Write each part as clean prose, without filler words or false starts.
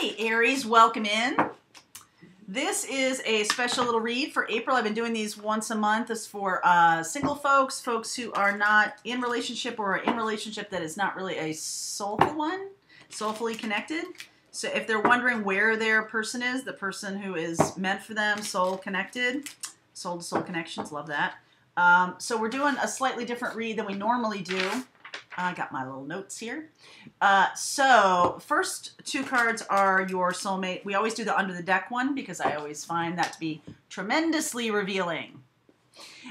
Hey Aries, welcome in. This is a special little read for April. I've been doing these once a month. This is for single folks, folks who are not in relationship or are in relationship that is not really a soulful one, soulfully connected. So if they're wondering where their person is, the person who is meant for them, soul connected, soul to soul connections, love that. So we're doing a slightly different read than we normally do. I got my little notes here. So first two cards are your soulmate. We always do the under the deck one because I always find that to be tremendously revealing.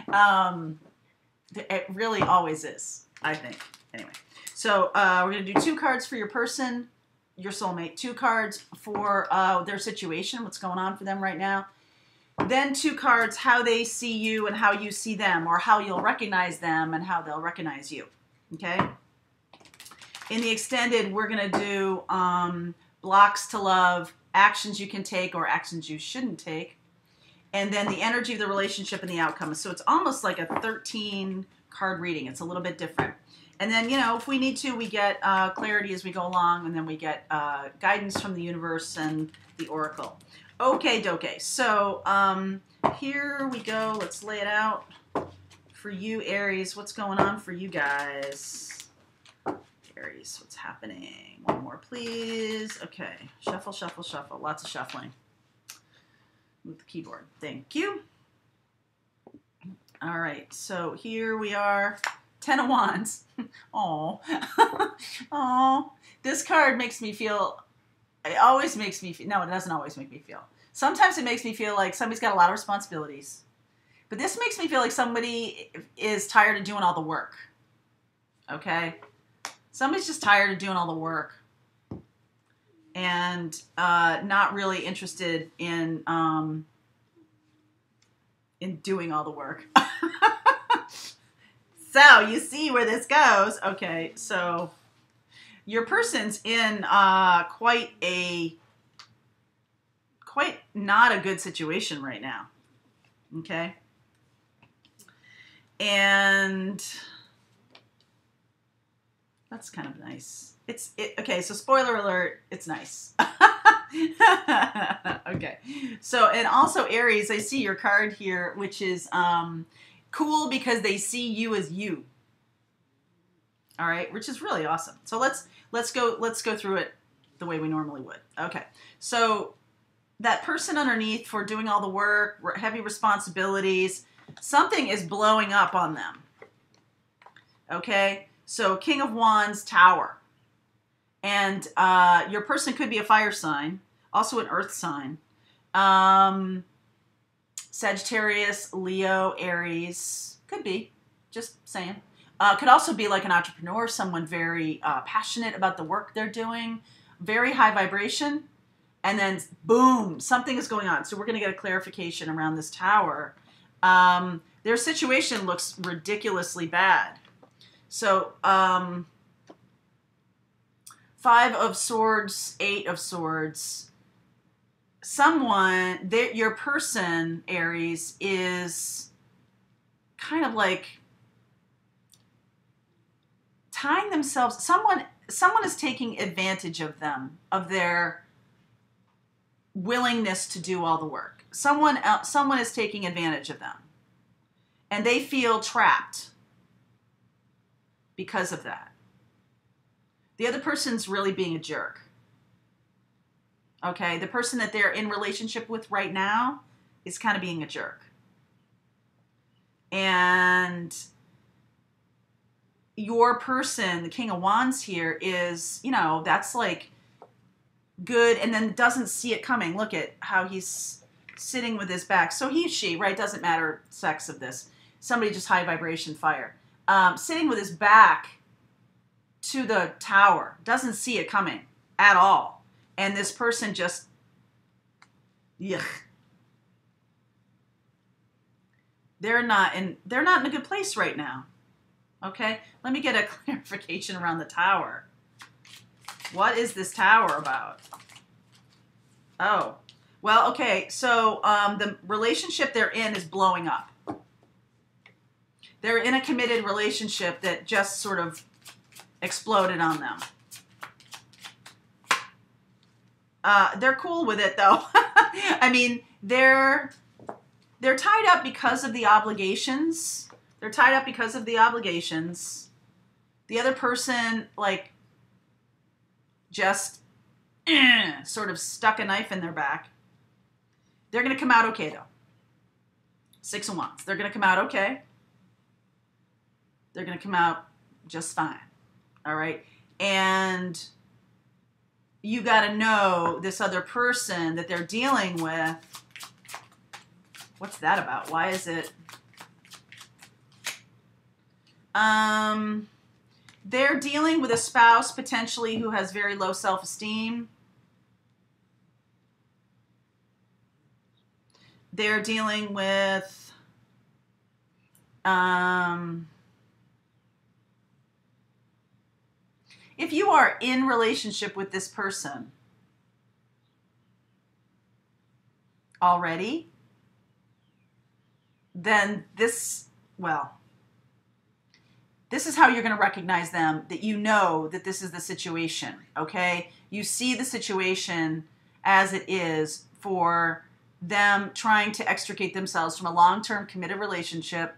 It really always is, I think. Anyway, so we're going to do two cards for your person, your soulmate. Two cards for their situation, what's going on for them right now. Then two cards, how they see you and how you see them, or how you'll recognize them and how they'll recognize you. Okay. In the extended, we're going to do blocks to love, actions you can take or actions you shouldn't take, and then the energy of the relationship and the outcome. So it's almost like a 13 card reading. It's a little bit different. And then, you know, if we need to, we get clarity as we go along, and then we get guidance from the universe and the oracle. Okay, doke. So here we go. Let's lay it out. For you, Aries, what's going on for you guys? Aries, what's happening? One more, please. Okay, shuffle, shuffle, shuffle. Lots of shuffling. Move the keyboard. Thank you. All right, so here we are. 10 of Wands. Oh, oh. This card makes me feel, it always makes me feel, no, it doesn't always make me feel. Sometimes it makes me feel like somebody's got a lot of responsibilities. But this makes me feel like somebody is tired of doing all the work. Okay? Somebody's just tired of doing all the work. And not really interested in doing all the work. So, you see where this goes. Okay, so your person's in quite not a good situation right now. Okay? And that's kind of nice. Okay, so spoiler alert, it's nice. Okay. So, and also Aries, I see your card here, which is cool because they see you as you. All right, which is really awesome. So let's go through it the way we normally would. Okay. So that person underneath for doing all the work, heavy responsibilities, something is blowing up on them. Okay? So King of Wands, Tower. And your person could be a fire sign, also an earth sign. Sagittarius, Leo, Aries. Could be. Just saying. Could also be like an entrepreneur, someone very passionate about the work they're doing. Very high vibration. And then, boom, something is going on. So we're going to get a clarification around this Tower. Their situation looks ridiculously bad. So, 5 of Swords, 8 of Swords. Your person, Aries, is kind of like tying themselves. Someone is taking advantage of them, of their willingness to do all the work. Someone is taking advantage of them. And they feel trapped because of that. The other person's really being a jerk. Okay, the person that they're in relationship with right now is kind of being a jerk. And your person, the King of Wands here, is, you know, that's like good, and then doesn't see it coming. Look at how he's sitting with his back. So he, she, right? Doesn't matter sex of this. Somebody just high vibration fire. Sitting with his back to the Tower. Doesn't see it coming at all. And this person just, yuck. They're not in a good place right now. Okay? Let me get a clarification around the Tower. What is this Tower about? Oh. Well, okay, so the relationship they're in is blowing up. They're in a committed relationship that just sort of exploded on them. They're cool with it, though. I mean, they're tied up because of the obligations. They're tied up because of the obligations. The other person, like, just sort of stuck a knife in their back. They're going to come out okay, though. 6 of Wands. They're going to come out okay. They're going to come out just fine. All right? And you got to know this other person that they're dealing with. What's that about? Why is it? They're dealing with a spouse potentially who has very low self-esteem. They're dealing with if you are in relationship with this person already, then this is how you're going to recognize them, that you know that this is the situation, okay? You see the situation as it is for them trying to extricate themselves from a long-term committed relationship.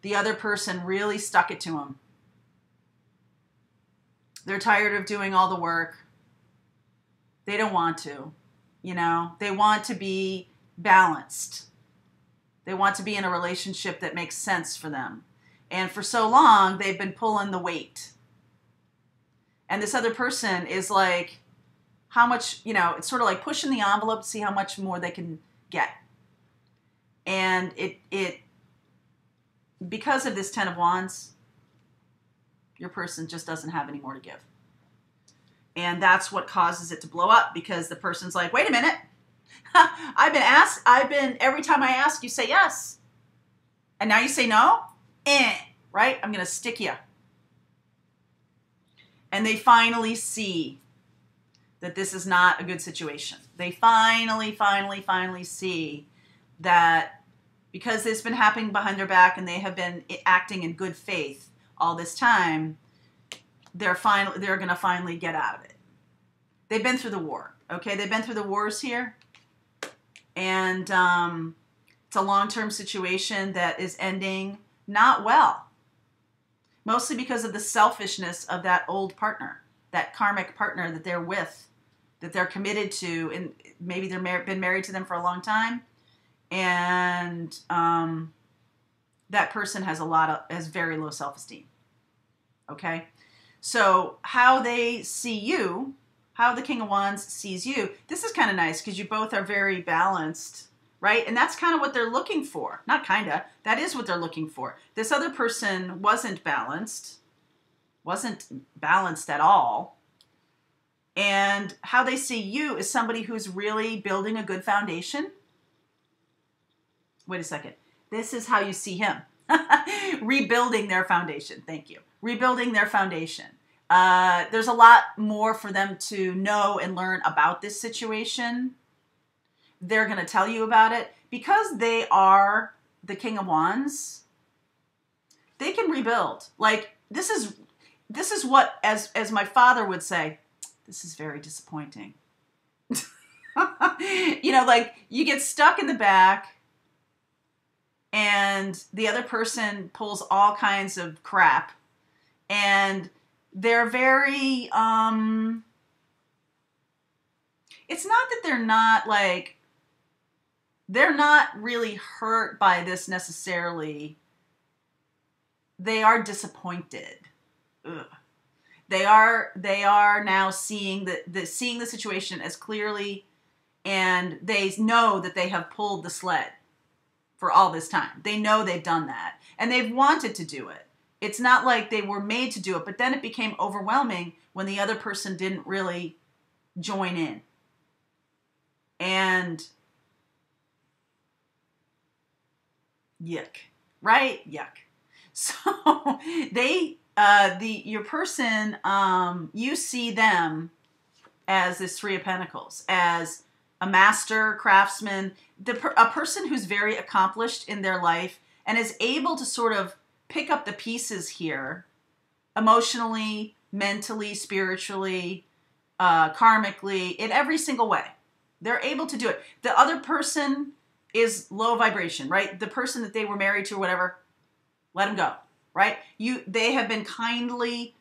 The other person really stuck it to them. They're tired of doing all the work. They don't want to, you know? They want to be balanced. They want to be in a relationship that makes sense for them. And for so long, they've been pulling the weight. And this other person is like, how much, you know, it's sort of like pushing the envelope to see how much more they can get. And it because of this 10 of Wands, your person just doesn't have any more to give. And that's what causes it to blow up, because the person's like, wait a minute. Every time I ask, you say yes. And now you say no? Right? I'm going to stick you. And they finally see that this is not a good situation. They finally see that because it's been happening behind their back and they have been acting in good faith all this time, they're going to finally get out of it. They've been through the war, okay? They've been through the wars here. And it's a long-term situation that is ending not well. Mostly because of the selfishness of that old partner, that karmic partner that they're with, that they're committed to, and maybe they've been married to them for a long time. And that person has very low self-esteem. Okay? So how they see you, how the King of Wands sees you, this is kind of nice because you both are very balanced, right? And that's kind of what they're looking for. Not kind of. That is what they're looking for. This other person wasn't balanced at all. And how they see you is somebody who's really building a good foundation. Wait a second. This is how you see him. Rebuilding their foundation. Thank you. Rebuilding their foundation. There's a lot more for them to know and learn about this situation. They're going to tell you about it. Because they are the King of Wands, they can rebuild. Like, this is what, as my father would say, this is very disappointing. You know, like, you get stuck in the back and the other person pulls all kinds of crap, and they're very, it's not that they're not, like, they're not really hurt by this necessarily. They are disappointed. Ugh. They are now seeing the situation as clearly, and they know that they have pulled the sled for all this time. They know they've done that, and they've wanted to do it. It's not like they were made to do it, but then it became overwhelming when the other person didn't really join in. And yuck, right? Yuck. So your person, you see them as this Three of Pentacles, as a master craftsman, a person who's very accomplished in their life and is able to sort of pick up the pieces here, emotionally, mentally, spiritually, karmically, in every single way. They're able to do it. The other person is low vibration, right? The person that they were married to or whatever, let them go, right? They have been kindly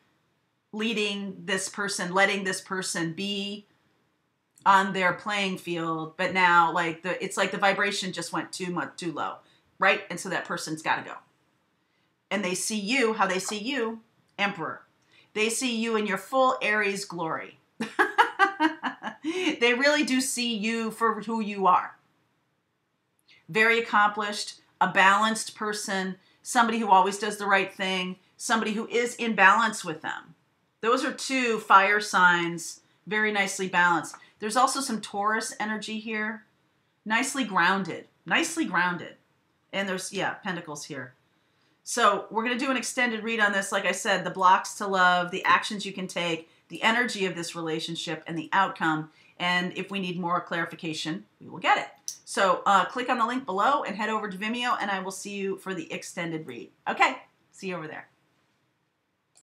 leading this person, letting this person be on their playing field, but now it's like the vibration just went too low, right? And so that person's got to go. And they see you, how they see you, Emperor. They see you in your full Aries glory. They really do see you for who you are. Very accomplished, a balanced person, somebody who always does the right thing, somebody who is in balance with them. Those are 2 fire signs, very nicely balanced. There's also some Taurus energy here. Nicely grounded. Nicely grounded. And there's, yeah, pentacles here. So we're going to do an extended read on this. Like I said, the blocks to love, the actions you can take, the energy of this relationship, and the outcome. And if we need more clarification, we will get it. So click on the link below and head over to Vimeo, and I will see you for the extended read. Okay, see you over there.